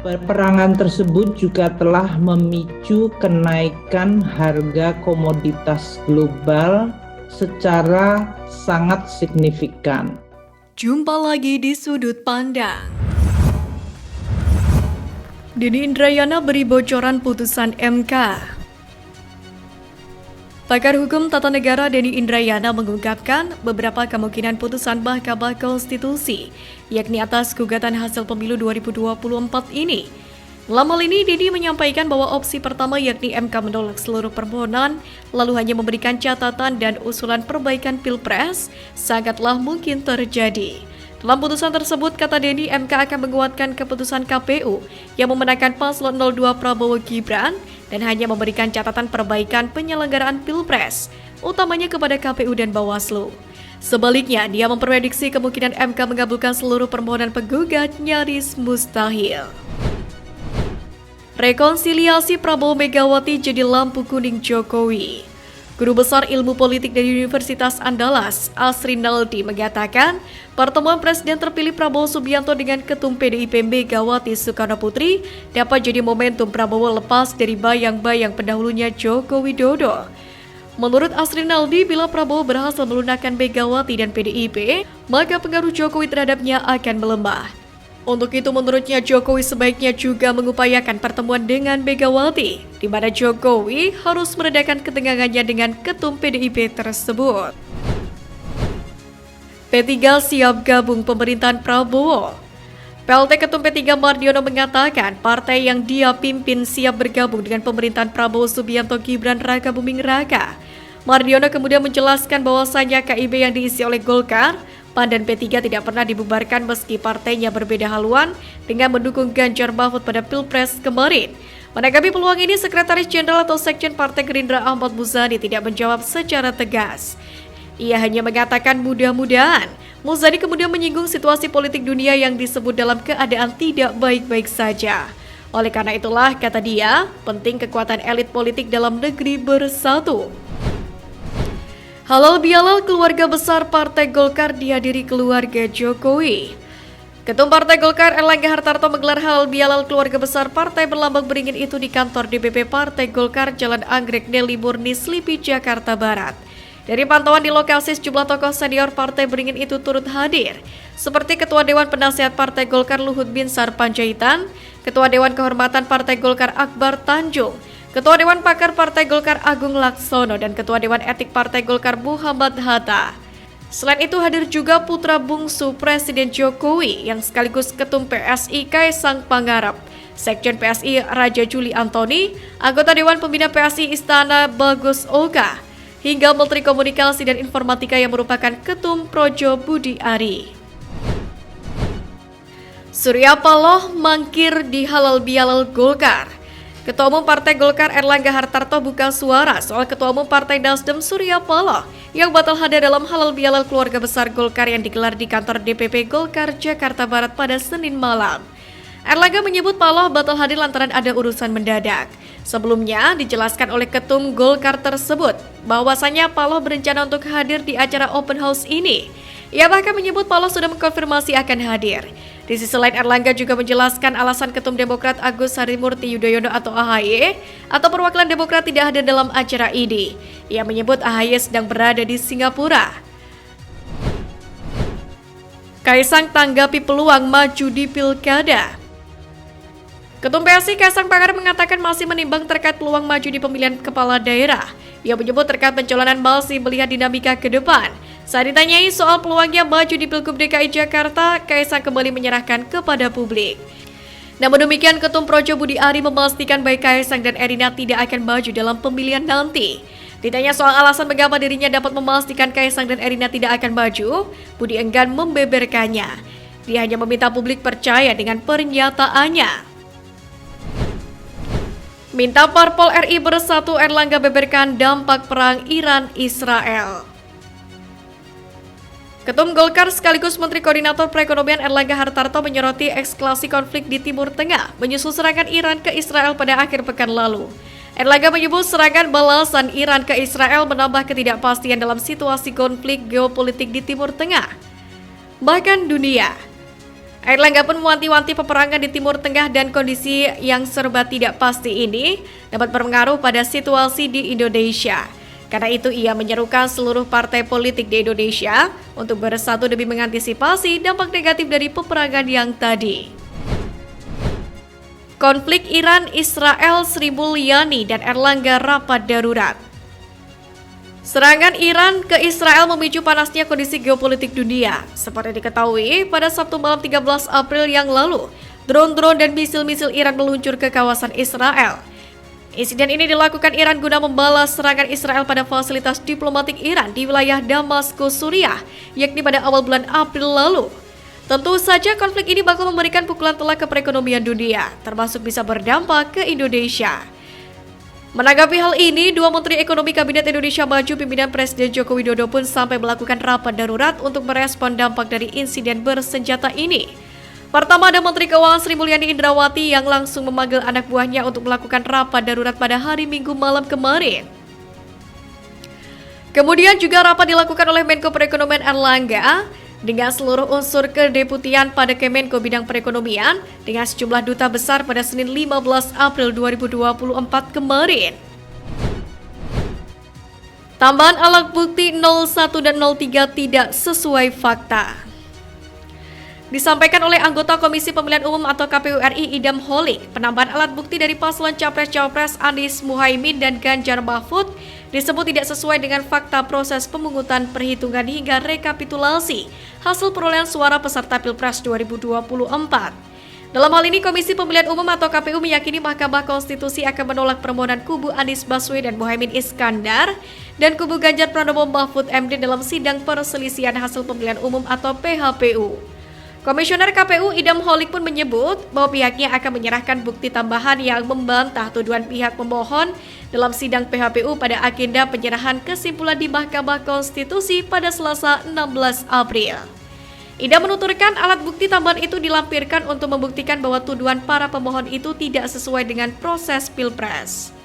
Peperangan tersebut juga telah memicu kenaikan harga komoditas global secara sangat signifikan. Jumpa lagi di Sudut Pandang. Denny Indrayana beri bocoran putusan MK. Pakar Hukum Tata Negara Denny Indrayana mengungkapkan beberapa kemungkinan putusan Mahkamah Konstitusi, yakni atas gugatan hasil pemilu 2024 ini. Dalam hal ini, Denny menyampaikan bahwa opsi pertama yakni MK menolak seluruh permohonan, lalu hanya memberikan catatan dan usulan perbaikan Pilpres, sangatlah mungkin terjadi. Dalam putusan tersebut, kata Denny, MK akan menguatkan keputusan KPU yang memenangkan paslon 02 Prabowo Gibran dan hanya memberikan catatan perbaikan penyelenggaraan Pilpres, utamanya kepada KPU dan Bawaslu. Sebaliknya, dia memprediksi kemungkinan MK mengabulkan seluruh permohonan penggugat nyaris mustahil. Rekonsiliasi Prabowo Megawati jadi lampu kuning Jokowi. Guru Besar Ilmu Politik dari Universitas Andalas, Asrinaldi, mengatakan pertemuan Presiden terpilih Prabowo Subianto dengan Ketum PDIP Megawati Soekarnoputri dapat jadi momentum Prabowo lepas dari bayang-bayang pendahulunya Joko Widodo. Menurut Asrinaldi, bila Prabowo berhasil melunakkan Megawati dan PDIP, maka pengaruh Jokowi terhadapnya akan melemah. Untuk itu, menurutnya Jokowi sebaiknya juga mengupayakan pertemuan dengan Megawati, di mana Jokowi harus meredakan ketegangannya dengan Ketum PDIP tersebut. P3 siap gabung pemerintahan Prabowo. PLT Ketum P3 Mardiono mengatakan partai yang dia pimpin siap bergabung dengan pemerintahan Prabowo Subianto Gibran Raka Buming Raka. Mardiono kemudian menjelaskan bahwasanya KIB yang diisi oleh Golkar, PAN dan P3 tidak pernah dibubarkan meski partainya berbeda haluan dengan mendukung Ganjar Mahfud pada Pilpres kemarin. Menanggapi peluang ini, Sekretaris Jenderal atau Sekjen Partai Gerindra Ahmad Muzani tidak menjawab secara tegas. Ia hanya mengatakan mudah-mudahan. Muzani kemudian menyinggung situasi politik dunia yang disebut dalam keadaan tidak baik-baik saja. Oleh karena itulah, kata dia, penting kekuatan elit politik dalam negeri bersatu. Halal bihalal keluarga besar Partai Golkar dihadiri keluarga Jokowi. Ketum Partai Golkar Erlangga Hartarto menggelar halal bihalal keluarga besar Partai Berlambang Beringin itu di kantor DPP Partai Golkar Jalan Anggrek Nelly Murni Slipi, Jakarta Barat. Dari pantauan di lokasi, sejumlah tokoh senior Partai Beringin itu turut hadir, seperti Ketua Dewan Penasehat Partai Golkar Luhut Binsar Panjaitan, Ketua Dewan Kehormatan Partai Golkar Akbar Tanjung, Ketua Dewan Pakar Partai Golkar Agung Laksono, dan Ketua Dewan Etik Partai Golkar Muhammad Hatta. Selain itu hadir juga putra bungsu Presiden Jokowi yang sekaligus Ketum PSI Kaisang Pangarep, Sekjen PSI Raja Juli Antoni, anggota Dewan Pembina PSI Istana Bagus Oka, hingga Menteri Komunikasi dan Informatika yang merupakan Ketum Projo Budi Ari. Surya Paloh mangkir di halal bihalal Golkar. Ketua Umum Partai Golkar Erlangga Hartarto buka suara soal Ketua Umum Partai Nasdem Surya Paloh yang batal hadir dalam halal bihalal keluarga besar Golkar yang digelar di kantor DPP Golkar Jakarta Barat pada Senin malam. Erlangga menyebut Paloh batal hadir lantaran ada urusan mendadak. Sebelumnya dijelaskan oleh Ketum Golkar tersebut bahwasanya Paloh berencana untuk hadir di acara open house ini. Ia bahkan menyebut Paloh sudah mengkonfirmasi akan hadir. Di sisi lain, Erlangga juga menjelaskan alasan Ketum Demokrat Agus Harimurti Yudhoyono atau AHY atau perwakilan Demokrat tidak hadir dalam acara ini. Ia menyebut AHY sedang berada di Singapura. Kaisang tanggapi peluang maju di Pilkada. Ketum PSI Kaisang Pangarep mengatakan masih menimbang terkait peluang maju di pemilihan kepala daerah. Ia menyebut terkait pencalonan masih melihat dinamika ke depan. Saat ditanyai soal peluangnya maju di Pilgub DKI Jakarta, Kaisang kembali menyerahkan kepada publik. Namun demikian, Ketum Projo Budi Ari memastikan baik Kaisang dan Erina tidak akan maju dalam pemilihan nanti. Ditanya soal alasan mengapa dirinya dapat memastikan Kaisang dan Erina tidak akan maju, Budi enggan membeberkannya. Dia hanya meminta publik percaya dengan pernyataannya. Minta Parpol RI bersatu, Erlangga beberkan dampak perang Iran-Israel. Ketum Golkar sekaligus Menteri Koordinator Perekonomian Erlangga Hartarto menyoroti eskalasi konflik di Timur Tengah menyusul serangan Iran ke Israel pada akhir pekan lalu. Erlangga menyebut serangan balasan Iran ke Israel menambah ketidakpastian dalam situasi konflik geopolitik di Timur Tengah, bahkan dunia. Airlangga pun mewanti-wanti peperangan di Timur Tengah dan kondisi yang serba tidak pasti ini dapat berpengaruh pada situasi di Indonesia. Karena itu ia menyerukan seluruh partai politik di Indonesia untuk bersatu demi mengantisipasi dampak negatif dari peperangan yang tadi. Konflik Iran-Israel, Sri Mulyani dan Airlangga rapat darurat. Serangan Iran ke Israel memicu panasnya kondisi geopolitik dunia. Seperti diketahui, pada Sabtu malam 13 April yang lalu, drone-drone dan misil-misil Iran meluncur ke kawasan Israel. Insiden ini dilakukan Iran guna membalas serangan Israel pada fasilitas diplomatik Iran di wilayah Damaskus, Suriah, yakni pada awal bulan April lalu. Tentu saja konflik ini bakal memberikan pukulan telak ke perekonomian dunia, termasuk bisa berdampak ke Indonesia. Menanggapi hal ini, dua Menteri Ekonomi Kabinet Indonesia Maju pimpinan Presiden Joko Widodo pun sampai melakukan rapat darurat untuk merespon dampak dari insiden bersenjata ini. Pertama, ada Menteri Keuangan Sri Mulyani Indrawati yang langsung memanggil anak buahnya untuk melakukan rapat darurat pada hari Minggu malam kemarin. Kemudian juga rapat dilakukan oleh Menko Perekonomian Airlangga dengan seluruh unsur kedeputian pada Kemenko bidang perekonomian dengan sejumlah duta besar pada Senin 15 April 2024 kemarin. Tambahan alat bukti 01 dan 03 tidak sesuai fakta. Disampaikan oleh anggota Komisi Pemilihan Umum atau KPU RI Idam Holik, penambahan alat bukti dari paslon Capres-Cawapres Anies Muhaimin dan Ganjar Mahfud disebut tidak sesuai dengan fakta proses pemungutan perhitungan hingga rekapitulasi hasil perolehan suara peserta Pilpres 2024. Dalam hal ini, Komisi Pemilihan Umum atau KPU meyakini Mahkamah Konstitusi akan menolak permohonan kubu Anies Baswedan Muhaimin Iskandar dan kubu Ganjar Pranowo Mahfud MD dalam sidang perselisihan hasil pemilihan umum atau PHPU. Komisioner KPU Idam Holik pun menyebut bahwa pihaknya akan menyerahkan bukti tambahan yang membantah tuduhan pihak pemohon dalam sidang PHPU pada agenda penyerahan kesimpulan di Mahkamah Konstitusi pada Selasa 16 April. Idam menuturkan alat bukti tambahan itu dilampirkan untuk membuktikan bahwa tuduhan para pemohon itu tidak sesuai dengan proses Pilpres.